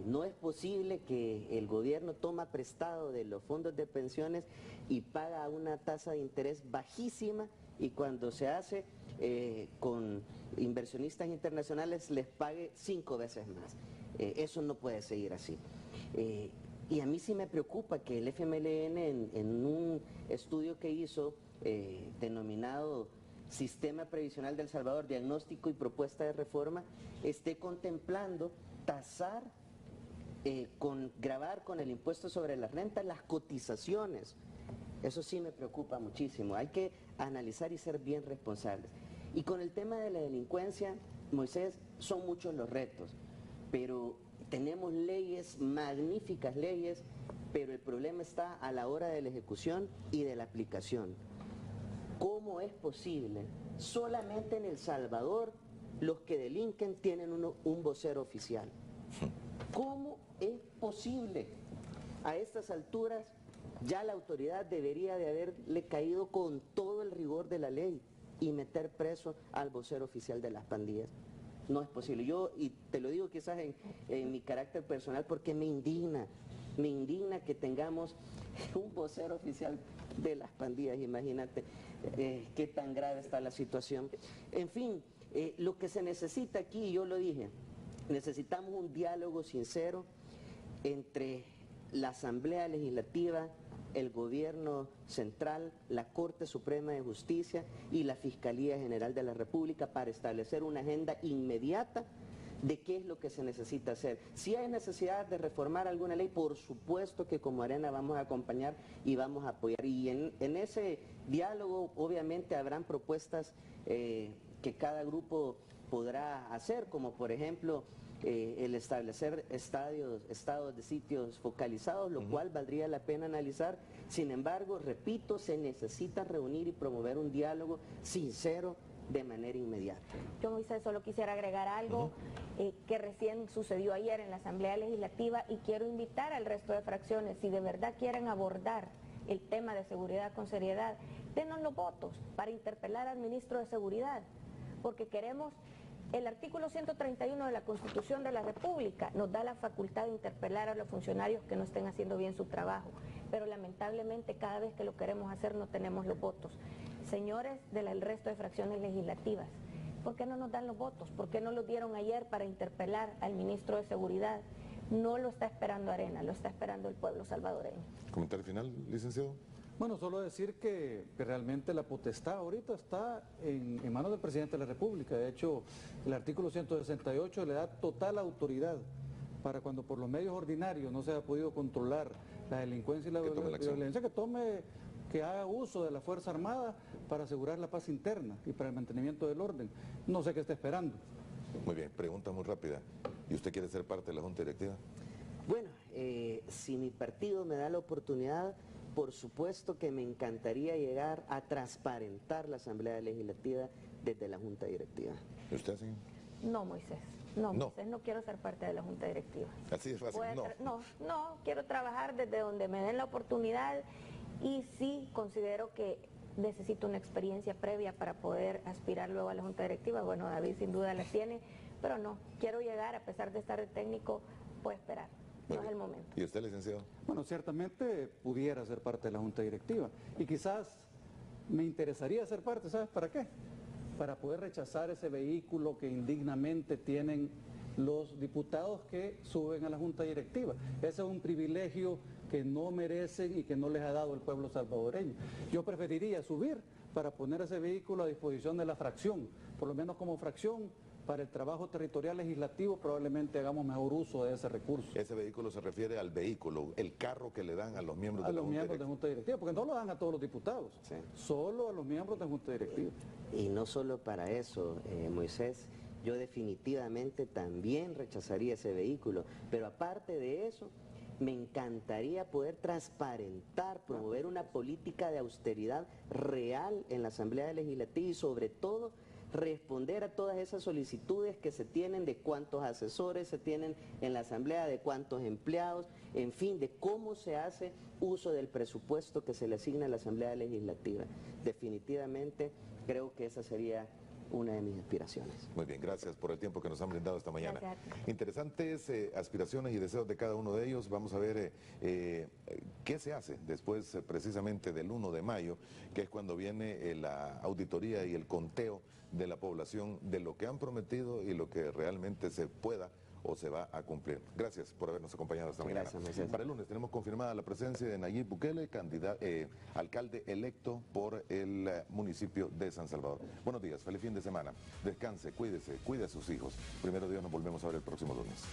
No es posible que el gobierno toma prestado de los fondos de pensiones y paga una tasa de interés bajísima y cuando se hace con inversionistas internacionales les pague 5 veces más. Eso no puede seguir así. Y a mí sí me preocupa que el FMLN en un estudio que hizo denominado Sistema Previsional de El Salvador, Diagnóstico y Propuesta de Reforma, esté contemplando tasar, gravar con el impuesto sobre la renta las cotizaciones. Eso sí me preocupa muchísimo. Hay que analizar y ser bien responsables. Y con el tema de la delincuencia, Moisés, son muchos los retos, pero tenemos leyes, magníficas leyes, pero el problema está a la hora de la ejecución y de la aplicación. ¿Cómo es posible? Solamente en El Salvador los que delinquen tienen un vocero oficial. ¿Cómo es posible? A estas alturas ya la autoridad debería de haberle caído con todo el rigor de la ley y meter preso al vocero oficial de las pandillas. No es posible. Yo, y te lo digo quizás en mi carácter personal, porque me indigna que tengamos un vocero oficial de las pandillas. Imagínate qué tan grave está la situación. En fin, lo que se necesita aquí, yo lo dije, necesitamos un diálogo sincero entre la Asamblea Legislativa, el Gobierno Central, la Corte Suprema de Justicia y la Fiscalía General de la República para establecer una agenda inmediata de qué es lo que se necesita hacer. Si hay necesidad de reformar alguna ley, por supuesto que como Arena vamos a acompañar y vamos a apoyar. Y en ese diálogo obviamente habrán propuestas que cada grupo podrá hacer, como por ejemplo el establecer estados de sitios focalizados, lo cual valdría la pena analizar. Sin embargo, repito, se necesita reunir y promover un diálogo sincero de manera inmediata. Yo, Moisés, solo quisiera agregar algo que recién sucedió ayer en la Asamblea Legislativa y quiero invitar al resto de fracciones, si de verdad quieren abordar el tema de seguridad con seriedad, denos los votos para interpelar al ministro de Seguridad, porque queremos. El artículo 131 de la Constitución de la República nos da la facultad de interpelar a los funcionarios que no estén haciendo bien su trabajo, pero lamentablemente cada vez que lo queremos hacer no tenemos los votos. Señores del resto de fracciones legislativas, ¿por qué no nos dan los votos? ¿Por qué no los dieron ayer para interpelar al ministro de Seguridad? No lo está esperando Arena, lo está esperando el pueblo salvadoreño. ¿Comentario final, licenciado? Bueno, solo decir que realmente la potestad ahorita está en manos del presidente de la República. De hecho, el artículo 168 le da total autoridad para cuando por los medios ordinarios no se ha podido controlar la delincuencia y la violencia, que haga uso de la Fuerza Armada para asegurar la paz interna y para el mantenimiento del orden. No sé qué está esperando. Muy bien, pregunta muy rápida. ¿Y usted quiere ser parte de la Junta Directiva? Bueno, si mi partido me da la oportunidad, por supuesto que me encantaría llegar a transparentar la Asamblea Legislativa desde la Junta Directiva. ¿Y usted, señor? No, Moisés. No, Moisés, no quiero ser parte de la Junta Directiva. Así es fácil, No, quiero trabajar desde donde me den la oportunidad y sí considero que necesito una experiencia previa para poder aspirar luego a la Junta Directiva. Bueno, David sin duda la tiene, pero no, quiero llegar, a pesar de estar de técnico, puedo esperar. No es el momento. ¿Y usted, licenciado? Bueno, ciertamente pudiera ser parte de la Junta Directiva y quizás me interesaría ser parte, ¿sabes para qué? Para poder rechazar ese vehículo que indignamente tienen los diputados que suben a la Junta Directiva. Ese es un privilegio que no merecen y que no les ha dado el pueblo salvadoreño. Yo preferiría subir para poner ese vehículo a disposición de la fracción, por lo menos como fracción. Para el trabajo territorial legislativo probablemente hagamos mejor uso de ese recurso. Ese vehículo se refiere al vehículo, el carro que le dan a los miembros de la Junta Directiva. A los miembros de Junta Directiva, porque no lo dan a todos los diputados, sí. Solo a los miembros de Junta Directiva. Y no solo para eso, Moisés, yo definitivamente también rechazaría ese vehículo, pero aparte de eso, me encantaría poder transparentar, promover una política de austeridad real en la Asamblea Legislativa y sobre todo responder a todas esas solicitudes que se tienen de cuántos asesores se tienen en la Asamblea, de cuántos empleados, en fin, de cómo se hace uso del presupuesto que se le asigna a la Asamblea Legislativa. Definitivamente creo que esa sería una de mis aspiraciones. Muy bien, gracias por el tiempo que nos han brindado esta mañana. Gracias. Interesantes aspiraciones y deseos de cada uno de ellos. Vamos a ver qué se hace después precisamente del 1 de mayo, que es cuando viene la auditoría y el conteo de la población de lo que han prometido y lo que realmente se pueda o se va a cumplir. Gracias por habernos acompañado esta mañana. Gracias. Para el lunes tenemos confirmada la presencia de Nayib Bukele, alcalde electo por el municipio de San Salvador. Buenos días, feliz fin de semana. Descanse, cuídese, cuide a sus hijos. Primero Dios, nos volvemos a ver el próximo lunes.